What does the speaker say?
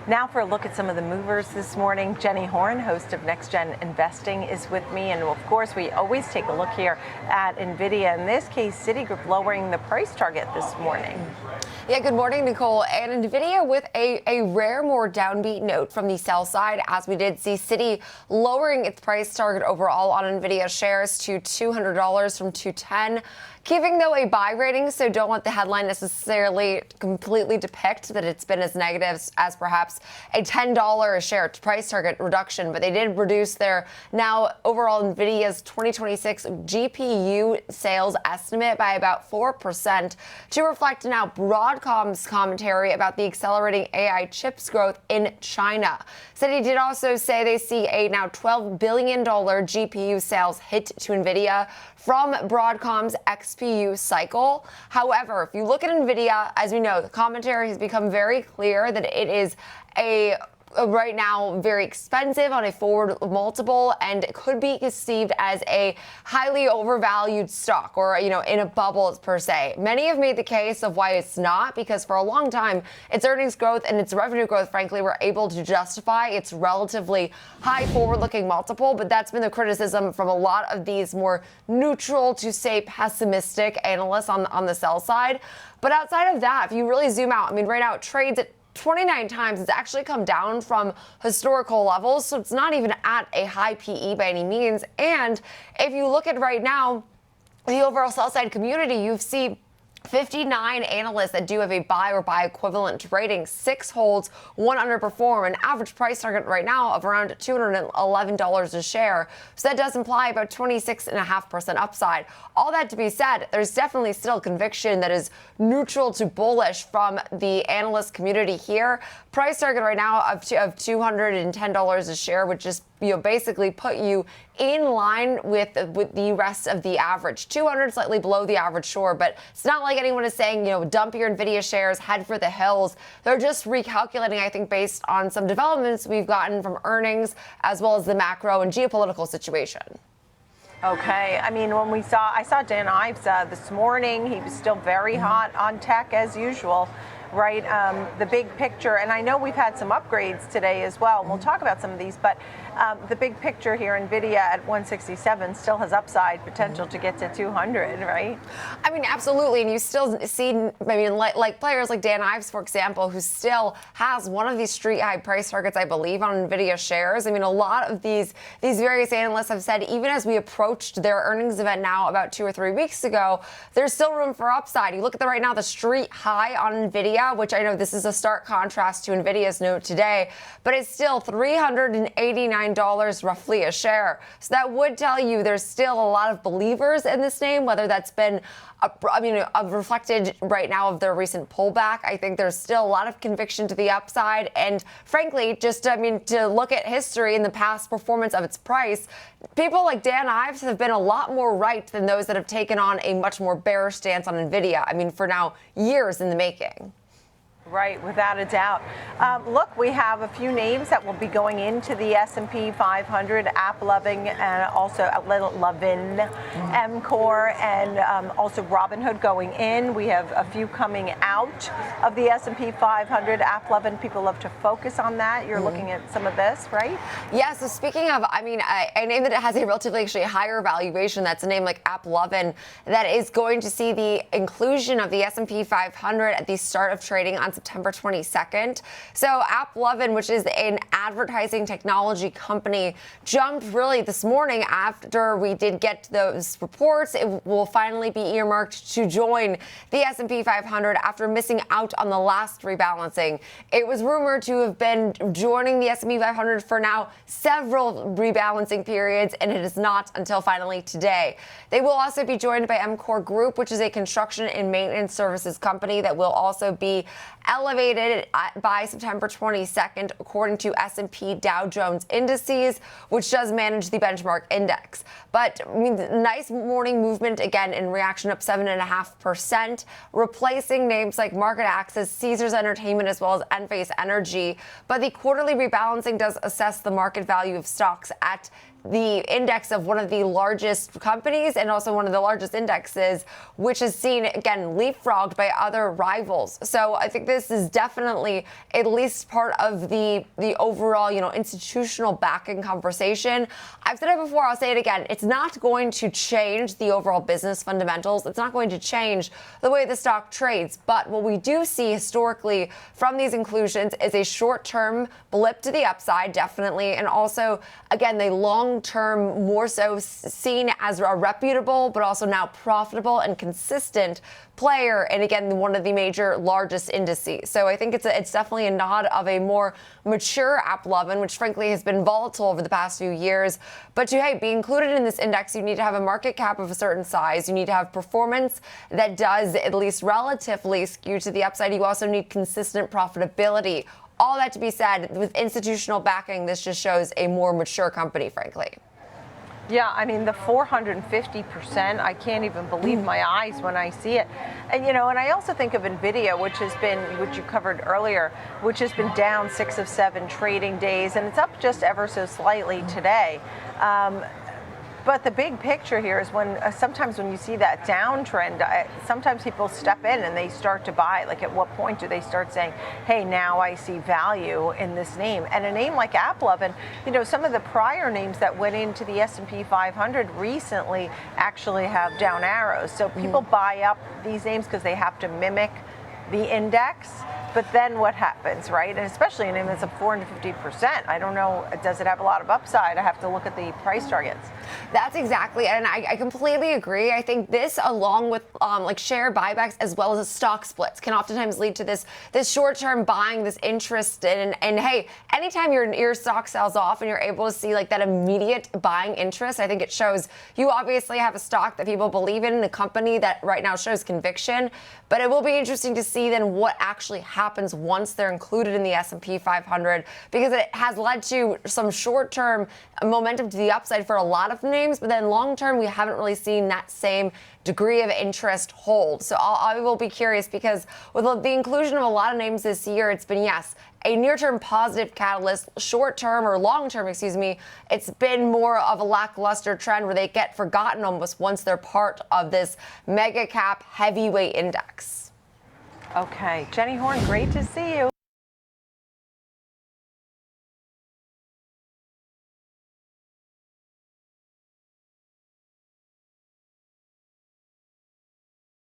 Now for a look at some of the movers this morning. Jenny Horne, host of Next Gen Investing, is with me. And of course, we always take a look here at Nvidia. In this case, Citigroup lowering the price target this morning. Yeah, good morning, Nicole. And Nvidia with a rare, more downbeat note from the sell side, as we did see Citi lowering its price target overall on Nvidia shares to $200 from $210. Giving, though, a buy rating, so don't let the headline necessarily completely depict that it's been as negative as perhaps a $10 a share price target reduction. But they did reduce their now overall Nvidia's 2026 GPU sales estimate by about 4% to reflect now Broadcom's commentary about the accelerating AI chips growth in China. Citi did also say they see a now $12 billion GPU sales hit to Nvidia from Broadcom's XPU cycle. However, if you look at Nvidia, as we know, the commentary has become very clear that it is right now very expensive on a forward multiple, and it could be perceived as a highly overvalued stock, or in a bubble per se. Many have made the case of why it's not, because for a long time its earnings growth and its revenue growth, frankly, were able to justify its relatively high forward-looking multiple. But that's been the criticism from a lot of these more neutral to say pessimistic analysts on the sell side. But outside of that, if you really zoom out, right now it trades at 29 times. It's actually come down from historical levels, so it's not even at a high PE by any means. And if you look at right now, the overall sell-side community, you see 59 analysts that do have a buy or buy equivalent rating. 6 holds, 1 underperform, an average price target right now of around $211 a share. So that does imply about 26.5% upside. All that to be said, there's definitely still conviction that is neutral to bullish from the analyst community here. Price target right now of $210 a share would just basically put you in line with the rest of the average. 200 slightly below the average, sure, but it's not like anyone is saying, dump your Nvidia shares, head for the hills. They're just recalculating, I think, based on some developments we've gotten from earnings, as well as the macro and geopolitical situation. Okay. When I saw Dan Ives this morning, he was still very hot on tech as usual. Right, the big picture, and I know we've had some upgrades today as well, and we'll talk about some of these, but the big picture here, Nvidia at 167 still has upside potential to get to 200, right? Absolutely, and you still see, like players like Dan Ives, for example, who still has one of these street high price targets, I believe, on Nvidia shares. A lot of these various analysts have said, even as we approached their earnings event now about 2 or 3 weeks ago, there's still room for upside. You look at right now, the street high on Nvidia, which I know this is a stark contrast to Nvidia's note today, but it's still $389 roughly a share. So that would tell you there's still a lot of believers in this name, whether that's been reflected right now of their recent pullback. I think there's still a lot of conviction to the upside. And frankly, just, to look at history and the past performance of its price, people like Dan Ives have been a lot more right than those that have taken on a much more bearish stance on Nvidia. For now, years in the making. Right, without a doubt. Look, we have a few names that will be going into the S&P 500, Applovin, and also Applovin, Emcor, and also Robinhood going in. We have a few coming out of the S&P 500. Applovin, people love to focus on that. You're looking at some of this, right? Yeah, so speaking of, a name that has a relatively actually higher valuation, that's a name like Applovin, that is going to see the inclusion of the S&P 500 at the start of trading on September 22nd. So Applovin, which is an advertising technology company, jumped really this morning after we did get those reports. It will finally be earmarked to join the S&P 500 after missing out on the last rebalancing. It was rumored to have been joining the S&P 500 for now several rebalancing periods, and it is not until finally today. They will also be joined by Emcor Group, which is a construction and maintenance services company that will also be elevated by September 22nd, according to S&P Dow Jones Indices, which does manage the benchmark index. But nice morning movement again in reaction, up 7.5%, replacing names like MarketAxess, Ceasars Entertainment, as well as Enphase Energy. But the quarterly rebalancing does assess the market value of stocks at the index of one of the largest companies and also one of the largest indexes, which is seen, again, leapfrogged by other rivals. So I think this is definitely at least part of the overall, institutional backing conversation. I've said it before, I'll say it again. It's not going to change the overall business fundamentals. It's not going to change the way the stock trades. But what we do see historically from these inclusions is a short-term blip to the upside, definitely, and also, again, the long-term more so seen as a reputable but also now profitable and consistent player, and again, one of the major largest indices. So I think it's definitely a nod of a more mature Applovin, which frankly has been volatile over the past few years. But to be included in this index, you need to have a market cap of a certain size. You need to have performance that does at least relatively skew to the upside. You also need consistent profitability. All that to be said, with institutional backing, this just shows a more mature company, frankly. Yeah, I mean, the 450%, I can't even believe my eyes when I see it. And, and I also think of Nvidia, which you covered earlier, which has been down 6 of 7 trading days, and it's up just ever so slightly today. But the big picture here is sometimes when you see that downtrend, sometimes people step in and they start to buy. Like, at what point do they start saying, hey, now I see value in this name? And a name like Applovin, some of the prior names that went into the S&P 500 recently actually have down arrows. So people buy up these names because they have to mimic the index. But then what happens, right? And especially a name that's up 450%. I don't know, does it have a lot of upside? I have to look at the price targets. That's exactly, and I completely agree. I think this, along with share buybacks as well as stock splits, can oftentimes lead to this short-term buying, this interest in, and hey, anytime your stock sells off and you're able to see that immediate buying interest, I think it shows you obviously have a stock that people believe in, a company that right now shows conviction. But it will be interesting to see then what actually happens once they're included in the S&P 500, because it has led to some short-term momentum to the upside for a lot of names, but then long-term we haven't really seen that same degree of interest hold. So I will be curious, because with the inclusion of a lot of names this year, it's been, yes, a near-term positive catalyst. Short-term or long-term, it's been more of a lackluster trend where they get forgotten almost once they're part of this mega cap heavyweight index. Okay, Jenny Horne, great to see you.